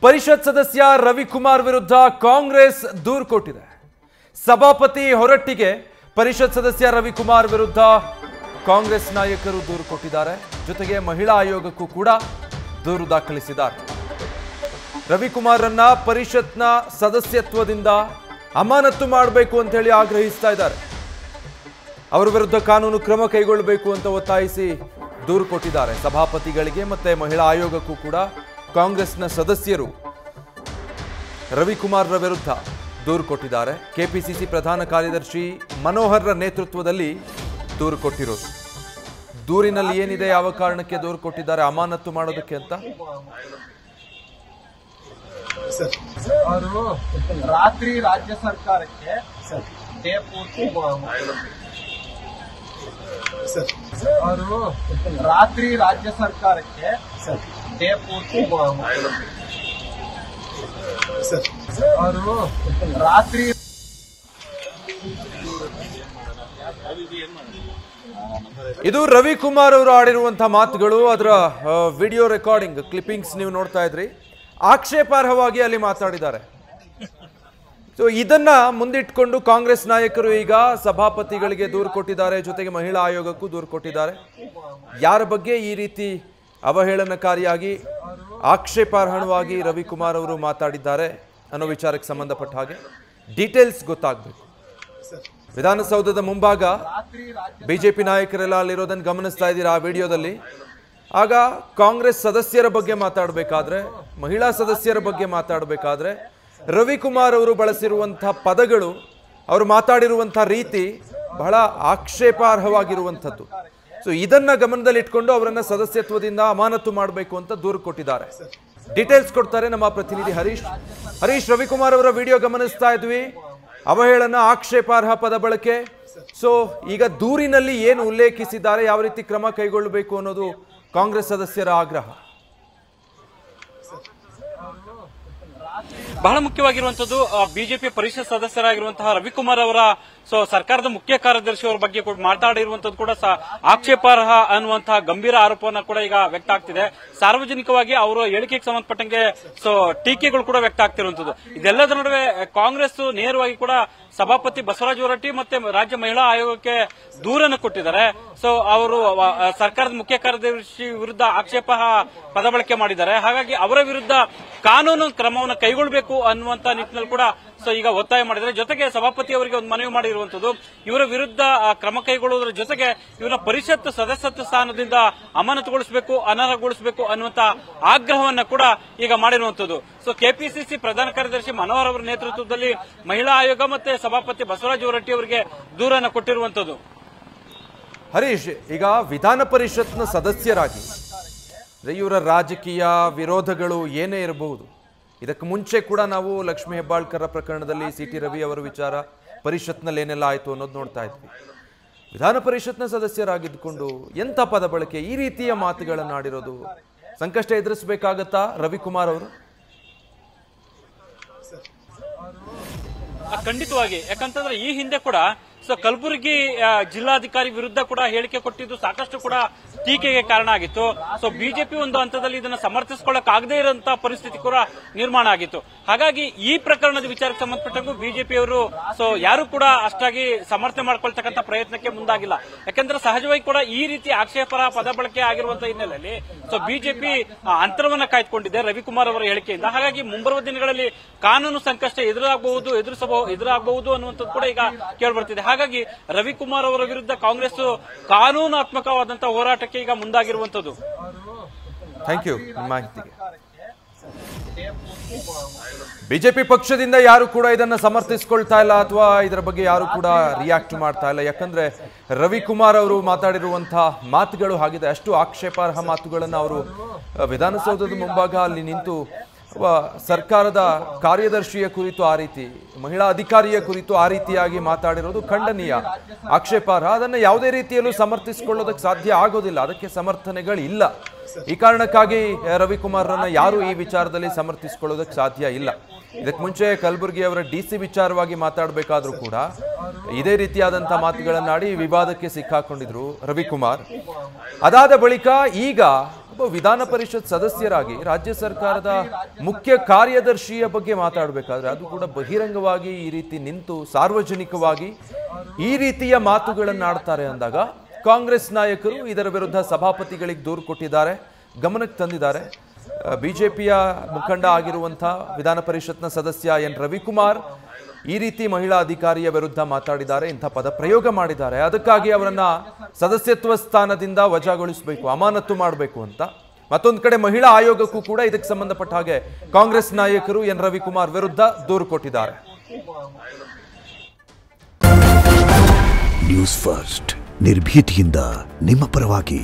ಪರಿಷತ್ ಸದಸ್ಯ ರವಿಕುಮಾರ್ ವಿರುದ್ಧ ಕಾಂಗ್ರೆಸ್ ದೂರು ಕೊಟ್ಟಿದೆ. ಸಭಾಪತಿ ಹೊರಟ್ಟಿಗೆ ಪರಿಷತ್ ಸದಸ್ಯ ರವಿಕುಮಾರ್ ವಿರುದ್ಧ ಕಾಂಗ್ರೆಸ್ ನಾಯಕರು ದೂರು ಕೊಟ್ಟಿದ್ದಾರೆ. ಜೊತೆಗೆ ಮಹಿಳಾ ಆಯೋಗಕ್ಕೂ ಕೂಡ ದೂರು ದಾಖಲಿಸಿದ್ದಾರೆ. ರವಿಕುಮಾರ್ರನ್ನ ಪರಿಷತ್ನ ಸದಸ್ಯತ್ವದಿಂದ ಅಮಾನತು ಮಾಡಬೇಕು ಅಂತ ಹೇಳಿ ಆಗ್ರಹಿಸ್ತಾ ಇದ್ದಾರೆ. ಅವರ ವಿರುದ್ಧ ಕಾನೂನು ಕ್ರಮ ಕೈಗೊಳ್ಳಬೇಕು ಅಂತ ಒತ್ತಾಯಿಸಿ ದೂರು ಕೊಟ್ಟಿದ್ದಾರೆ. ಸಭಾಪತಿಗಳಿಗೆ ಮತ್ತೆ ಮಹಿಳಾ ಆಯೋಗಕ್ಕೂ ಕೂಡ ಕಾಂಗ್ರೆಸ್ನ ಸದಸ್ಯರು ರವಿಕುಮಾರ್ರ ವಿರುದ್ಧ ದೂರು ಕೊಟ್ಟಿದ್ದಾರೆ. ಕೆಪಿಸಿಸಿ ಪ್ರಧಾನ ಕಾರ್ಯದರ್ಶಿ ಮನೋಹರ್ರ ನೇತೃತ್ವದಲ್ಲಿ ದೂರು ಕೊಟ್ಟಿರೋದು. ದೂರಿನಲ್ಲಿ ಏನಿದೆ, ಯಾವ ಕಾರಣಕ್ಕೆ ದೂರು ಕೊಟ್ಟಿದ್ದಾರೆ, ಅಮಾನತು ಮಾಡೋದಕ್ಕೆ ಅಂತ. ಅವರು ರಾತ್ರಿ ರಾಜ್ಯ ಸರ್ಕಾರಕ್ಕೆ ಅವರು ರಾತ್ರಿ ರಾಜ್ಯ ಸರ್ಕಾರಕ್ಕೆ ಡೇ ಪೂರ್ತಿ ಅವರು ರಾತ್ರಿ ಇದು ರವಿಕುಮಾರ್ ಅವರು ಆಡಿರುವಂತಹ ಮಾತುಗಳು. ಅದರ ವಿಡಿಯೋ ರೆಕಾರ್ಡಿಂಗ್ ಕ್ಲಿಪ್ಪಿಂಗ್ಸ್ ನೀವು ನೋಡ್ತಾ ಇದ್ರಿ. ಆಕ್ಷೇಪಾರ್ಹವಾಗಿ ಅಲ್ಲಿ ಮಾತಾಡಿದ್ದಾರೆ. ಸೊ ಇದನ್ನ ಮುಂದಿಟ್ಕೊಂಡು ಕಾಂಗ್ರೆಸ್ ನಾಯಕರು ಈಗ ಸಭಾಪತಿಗಳಿಗೆ ದೂರು ಕೊಟ್ಟಿದ್ದಾರೆ. ಜೊತೆಗೆ ಮಹಿಳಾ ಆಯೋಗಕ್ಕೂ ದೂರು ಕೊಟ್ಟಿದ್ದಾರೆ. ಯಾರ ಬಗ್ಗೆ ಈ ರೀತಿ ಅವಹೇಳನಕಾರಿಯಾಗಿ ಆಕ್ಷೇಪಾರ್ಹವಾಗಿ ರವಿಕುಮಾರ್ ಅವರು ಮಾತಾಡಿದ್ದಾರೆ ಅನ್ನೋ ವಿಚಾರಕ್ಕೆ ಸಂಬಂಧಪಟ್ಟ ಹಾಗೆ ಡೀಟೇಲ್ಸ್ ಗೊತ್ತಾಗಬೇಕು. ವಿಧಾನಸೌಧದ ಮುಂಭಾಗ ಬಿಜೆಪಿ ನಾಯಕರೆಲ್ಲ ಅಲ್ಲಿರೋದನ್ನು ಗಮನಿಸ್ತಾ ಇದ್ದೀರಾ ಆ ವಿಡಿಯೋದಲ್ಲಿ. ಆಗ ಕಾಂಗ್ರೆಸ್ ಸದಸ್ಯರ ಬಗ್ಗೆ ಮಾತಾಡಬೇಕಾದ್ರೆ, ಮಹಿಳಾ ಸದಸ್ಯರ ಬಗ್ಗೆ ಮಾತಾಡಬೇಕಾದ್ರೆ ರವಿಕುಮಾರ್ ಅವರು ಬಳಸಿರುವಂತಹ ಪದಗಳು, ಅವರು ಮಾತಾಡಿರುವಂತಹ ರೀತಿ ಬಹಳ ಆಕ್ಷೇಪಾರ್ಹವಾಗಿರುವಂಥದ್ದು. ಸೊ ಇದನ್ನ ಗಮನದಲ್ಲಿಟ್ಕೊಂಡು ಅವರನ್ನ ಸದಸ್ಯತ್ವದಿಂದ ಅಮಾನತು ಮಾಡಬೇಕು ಅಂತ ದೂರು ಕೊಟ್ಟಿದ್ದಾರೆ. ಡೀಟೇಲ್ಸ್ ಕೊಡ್ತಾರೆ ನಮ್ಮ ಪ್ರತಿನಿಧಿ ಹರೀಶ್. ರವಿಕುಮಾರ್ ಅವರ ವಿಡಿಯೋ ಗಮನಿಸ್ತಾ ಇದ್ವಿ. ಅವಹೇಳನ, ಆಕ್ಷೇಪಾರ್ಹ ಪದ ಬಳಕೆ. ಸೊ ಈಗ ದೂರಿನಲ್ಲಿ ಏನು ಉಲ್ಲೇಖಿಸಿದ್ದಾರೆ, ಯಾವ ರೀತಿ ಕ್ರಮ ಕೈಗೊಳ್ಳಬೇಕು ಅನ್ನೋದು ಕಾಂಗ್ರೆಸ್ ಸದಸ್ಯರ ಆಗ್ರಹ. ಬಹಳ ಮುಖ್ಯವಾಗಿರುವಂತದ್ದು ಬಿಜೆಪಿ ಪರಿಷತ್ ಸದಸ್ಯರಾಗಿರುವಂತಹ ರವಿಕುಮಾರ್ ಅವರ ಸರ್ಕಾರದ ಮುಖ್ಯ ಕಾರ್ಯದರ್ಶಿ ಅವರ ಬಗ್ಗೆ ಮಾತಾಡಿರುವಂತದ್ದು ಕೂಡ ಆಕ್ಷೇಪಾರ್ಹ ಅನ್ನುವಂತಹ ಗಂಭೀರ ಆರೋಪವನ್ನ ಕೂಡ ಈಗ ವ್ಯಕ್ತ ಆಗ್ತಿದೆ. ಸಾರ್ವಜನಿಕವಾಗಿ ಅವರ ಹೇಳಿಕೆಗೆ ಸಂಬಂಧಪಟ್ಟಂಗೆ ಟೀಕೆಗಳು ಕೂಡ ವ್ಯಕ್ತ ಆಗ್ತಿರುವಂತದ್ದು. ಇದೆಲ್ಲದರ ನಡುವೆ ಕಾಂಗ್ರೆಸ್ ನೇರವಾಗಿ ಕೂಡ ಸಭಾಪತಿ ಬಸವರಾಜ ಹೊರಟ್ಟಿ ಮತ್ತೆ ರಾಜ್ಯ ಮಹಿಳಾ ಆಯೋಗಕ್ಕೆ ದೂರನ್ನು ಕೊಟ್ಟಿದ್ದಾರೆ. ಸೊ ಅವರು ಸರ್ಕಾರದ ಮುಖ್ಯ ಕಾರ್ಯದರ್ಶಿ ವಿರುದ್ಧ ಆಕ್ಷೇಪ ಪದ ಬಳಕೆ ಮಾಡಿದ್ದಾರೆ. ಹಾಗಾಗಿ ಅವರ ವಿರುದ್ಧ ಕಾನೂನು ಕ್ರಮವನ್ನು ಕೈಗೊಳ್ಳಬೇಕು ಅನ್ನುವಂತ ನಿಟ್ಟಿನಲ್ಲಿ ಕೂಡ ಈಗ ಒತ್ತಾಯ ಮಾಡಿದ್ದಾರೆ. ಜೊತೆಗೆ ಸಭಾಪತಿ ಅವರಿಗೆ ಒಂದು ಮನವಿ ಮಾಡಿರುವಂತದ್ದು, ಇವರ ವಿರುದ್ಧ ಕ್ರಮ ಕೈಗೊಳ್ಳುವುದರ ಜೊತೆಗೆ ಇವರ ಪರಿಷತ್ ಸದಸ್ಯತ್ವ ಸ್ಥಾನದಿಂದ ಅಮಾನತುಗೊಳಿಸಬೇಕು, ಅನರ್ಹಗೊಳಿಸಬೇಕು ಅನ್ನುವಂತ ಆಗ್ರಹವನ್ನ ಕೂಡ ಈಗ ಮಾಡಿರುವಂತದ್ದು. ಸೊ ಕೆಪಿಸಿಸಿ ಪ್ರಧಾನ ಕಾರ್ಯದರ್ಶಿ ಮನೋಹರ್ ಅವರ ನೇತೃತ್ವದಲ್ಲಿ ಮಹಿಳಾ ಆಯೋಗ ಮತ್ತೆ ಸಭಾಪತಿ ಬಸವರಾಜ ಹೊರಟ್ಟಿ ಅವರಿಗೆ ದೂರನ್ನು ಕೊಟ್ಟಿರುವಂತದ್ದು. ಹರೀಶ್, ಈಗ ವಿಧಾನ ಪರಿಷತ್ನ ಸದಸ್ಯರಾಗಿ ಇವರ ರಾಜಕೀಯ ವಿರೋಧಗಳು ಏನೇ ಇರಬಹುದು. ಇದಕ್ಕೆ ಮುಂಚೆ ಕೂಡ ನಾವು ಲಕ್ಷ್ಮೀ ಹೆಬ್ಬಾಳ್ಕರ್ ಪ್ರಕರಣದಲ್ಲಿ ಸಿಟಿ ರವಿ ಅವರ ವಿಚಾರ, ಪರಿಷತ್ನಲ್ಲಿ ಏನೆಲ್ಲ ಆಯಿತು ಅನ್ನೋದು ನೋಡ್ತಾ ಇದ್ವಿ. ವಿಧಾನ ಪರಿಷತ್ನ ಸದಸ್ಯರಾಗಿದ್ದುಕೊಂಡು ಎಂಥ ಪದ ಬಳಕೆ, ಈ ರೀತಿಯ ಮಾತುಗಳನ್ನಾಡಿರೋದು ಸಂಕಷ್ಟ ಎದುರಿಸಬೇಕಾಗತ್ತಾ ರವಿಕುಮಾರ್ ಅವರು? ಖಂಡಿತವಾಗಿ. ಯಾಕಂತಂದ್ರೆ ಈ ಹಿಂದೆ ಕೂಡ ಕಲಬುರಗಿ ಜಿಲ್ಲಾಧಿಕಾರಿ ವಿರುದ್ಧ ಕೂಡ ಹೇಳಿಕೆ ಕೊಟ್ಟಿದ್ದು ಸಾಕಷ್ಟು ಕೂಡ ಟೀಕೆಗೆ ಕಾರಣ ಆಗಿತ್ತು. ಸೊ ಬಿಜೆಪಿ ಒಂದು ಹಂತದಲ್ಲಿ ಇದನ್ನು ಸಮರ್ಥಿಸಿಕೊಳ್ಳಕ್ಕಾಗದೇ ಇರುವಂತಹ ಪರಿಸ್ಥಿತಿ ಕೂಡ ನಿರ್ಮಾಣ ಆಗಿತ್ತು. ಹಾಗಾಗಿ ಈ ಪ್ರಕರಣದ ವಿಚಾರಕ್ಕೆ ಸಂಬಂಧಪಟ್ಟಂಗೂ ಬಿಜೆಪಿಯವರು ಯಾರು ಕೂಡ ಅಷ್ಟಾಗಿ ಸಮರ್ಥನೆ ಮಾಡ್ಕೊಳ್ತಕ್ಕಂಥ ಪ್ರಯತ್ನಕ್ಕೆ ಮುಂದಾಗಿಲ್ಲ. ಯಾಕಂದ್ರೆ ಸಹಜವಾಗಿ ಕೂಡ ಈ ರೀತಿ ಆಕ್ಷೇಪರ ಪದ ಬಳಕೆ ಆಗಿರುವಂತಹ ಹಿನ್ನೆಲೆಯಲ್ಲಿ ಬಿಜೆಪಿ ಅಂತರವನ್ನ ಕಾಯ್ದುಕೊಂಡಿದೆ ರವಿಕುಮಾರ್ ಅವರ ಹೇಳಿಕೆಯಿಂದ. ಹಾಗಾಗಿ ಮುಂಬರುವ ದಿನಗಳಲ್ಲಿ ಕಾನೂನು ಸಂಕಷ್ಟ ಎದುರಾಗಬಹುದು ಅನ್ನುವಂಥದ್ದು ಕೂಡ ಈಗ ಕೇಳಿಬರ್ತಿದೆ. ಹಾಗಾಗಿ ರವಿಕುಮಾರ್ ಅವರ ವಿರುದ್ಧ ಕಾಂಗ್ರೆಸ್ ಕಾನೂನಾತ್ಮಕವಾದಂತಹ ಹೋರಾಟಕ್ಕೆ ಈಗ ಮುಂದಾಗಿರುವಂತದ್ದು. ಥ್ಯಾಂಕ್ ಯು ನಿಮ್ಮ ಮಾಹಿತಿಗೆ. ಬಿಜೆಪಿ ಪಕ್ಷದಿಂದ ಯಾರು ಕೂಡ ಇದನ್ನ ಸಮರ್ಥಿಸಿಕೊಳ್ತಾ ಇಲ್ಲ ಅಥವಾ ಇದರ ಬಗ್ಗೆ ಯಾರು ಕೂಡ ರಿಯಾಕ್ಟ್ ಮಾಡ್ತಾ ಇಲ್ಲ. ಯಾಕಂದ್ರೆ ರವಿಕುಮಾರ್ ಅವರು ಮಾತಾಡಿರುವಂತಹ ಮಾತುಗಳು ಹಾಗಿದೆ. ಅಷ್ಟು ಆಕ್ಷೇಪಾರ್ಹ ಮಾತುಗಳನ್ನು ಅವರು ವಿಧಾನಸೌಧದ ಮುಂಭಾಗ ಅಲ್ಲಿ ನಿಂತು ಸರ್ಕಾರದ ಕಾರ್ಯದರ್ಶಿಯ ಕುರಿತು ಆ ರೀತಿ, ಮಹಿಳಾ ಅಧಿಕಾರಿಯ ಕುರಿತು ಆ ರೀತಿಯಾಗಿ ಮಾತಾಡಿರೋದು ಖಂಡನೀಯ, ಆಕ್ಷೇಪಾರ್ಹ. ಅದನ್ನು ಯಾವುದೇ ರೀತಿಯಲ್ಲೂ ಸಮರ್ಥಿಸಿಕೊಳ್ಳೋದಕ್ಕೆ ಸಾಧ್ಯ ಆಗೋದಿಲ್ಲ. ಅದಕ್ಕೆ ಸಮರ್ಥನೆಗಳಿಲ್ಲ. ಈ ಕಾರಣಕ್ಕಾಗಿ ರವಿಕುಮಾರ್ರನ್ನ ಯಾರು ಈ ವಿಚಾರದಲ್ಲಿ ಸಮರ್ಥಿಸಿಕೊಳ್ಳೋದಕ್ಕೆ ಸಾಧ್ಯ ಇಲ್ಲ. ಇದಕ್ಕೆ ಮುಂಚೆ ಕಲಬುರಗಿ ಅವರ ಡಿಸಿ ವಿಚಾರವಾಗಿ ಮಾತಾಡಬೇಕಾದ್ರೂ ಕೂಡ ಇದೇ ರೀತಿಯಾದಂತಹ ಮಾತುಗಳನ್ನಾಡಿ ವಿವಾದಕ್ಕೆ ಸಿಕ್ಕಾಕೊಂಡಿದ್ರು ರವಿಕುಮಾರ್. ಅದಾದ ಬಳಿಕ ಈಗ ಒಬ್ಬ ವಿಧಾನ ಪರಿಷತ್ ಸದಸ್ಯರಾಗಿ ರಾಜ್ಯ ಸರ್ಕಾರದ ಮುಖ್ಯ ಕಾರ್ಯದರ್ಶಿಯ ಬಗ್ಗೆ ಮಾತಾಡಬೇಕಾದ್ರೆ ಅದು ಕೂಡ ಬಹಿರಂಗವಾಗಿ ಈ ರೀತಿ ನಿಂತು ಸಾರ್ವಜನಿಕವಾಗಿ ಈ ರೀತಿಯ ಮಾತುಗಳನ್ನಾಡ್ತಾರೆ ಅಂದಾಗ ಕಾಂಗ್ರೆಸ್ ನಾಯಕರು ಇದರ ವಿರುದ್ಧ ಸಭಾಪತಿಗಳಿಗೆ ದೂರು ಕೊಟ್ಟಿದ್ದಾರೆ, ಗಮನಕ್ಕೆ ತಂದಿದ್ದಾರೆ. ಬಿಜೆಪಿಯ ಮುಖಂಡ ಆಗಿರುವಂಥ ವಿಧಾನ ಪರಿಷತ್ನ ಸದಸ್ಯ ಎನ್ ರವಿಕುಮಾರ್ ಈ ರೀತಿ ಮಹಿಳಾ ಅಧಿಕಾರಿಯ ವಿರುದ್ಧ ಮಾತಾಡಿದ್ದಾರೆ, ಇಂಥ ಪದ ಪ್ರಯೋಗ ಮಾಡಿದ್ದಾರೆ. ಅದಕ್ಕಾಗಿ ಅವರನ್ನ ಸದಸ್ಯತ್ವ ಸ್ಥಾನದಿಂದ ವಜಾಗೊಳಿಸಬೇಕು, ಅಮಾನತು ಮಾಡಬೇಕು ಅಂತ. ಮತ್ತೊಂದು ಕಡೆ ಮಹಿಳಾ ಆಯೋಗಕ್ಕೂ ಕೂಡ ಇದಕ್ಕೆ ಸಂಬಂಧಪಟ್ಟ ಹಾಗೆ ಕಾಂಗ್ರೆಸ್ ನಾಯಕರು ಎನ್ ರವಿಕುಮಾರ್ ವಿರುದ್ಧ ದೂರು ಕೊಟ್ಟಿದ್ದಾರೆ. ನ್ಯೂಸ್ ಫಸ್ಟ್ ನಿರ್ಭೀತಿಯಿಂದ ನಿಮ್ಮ ಪರವಾಗಿ.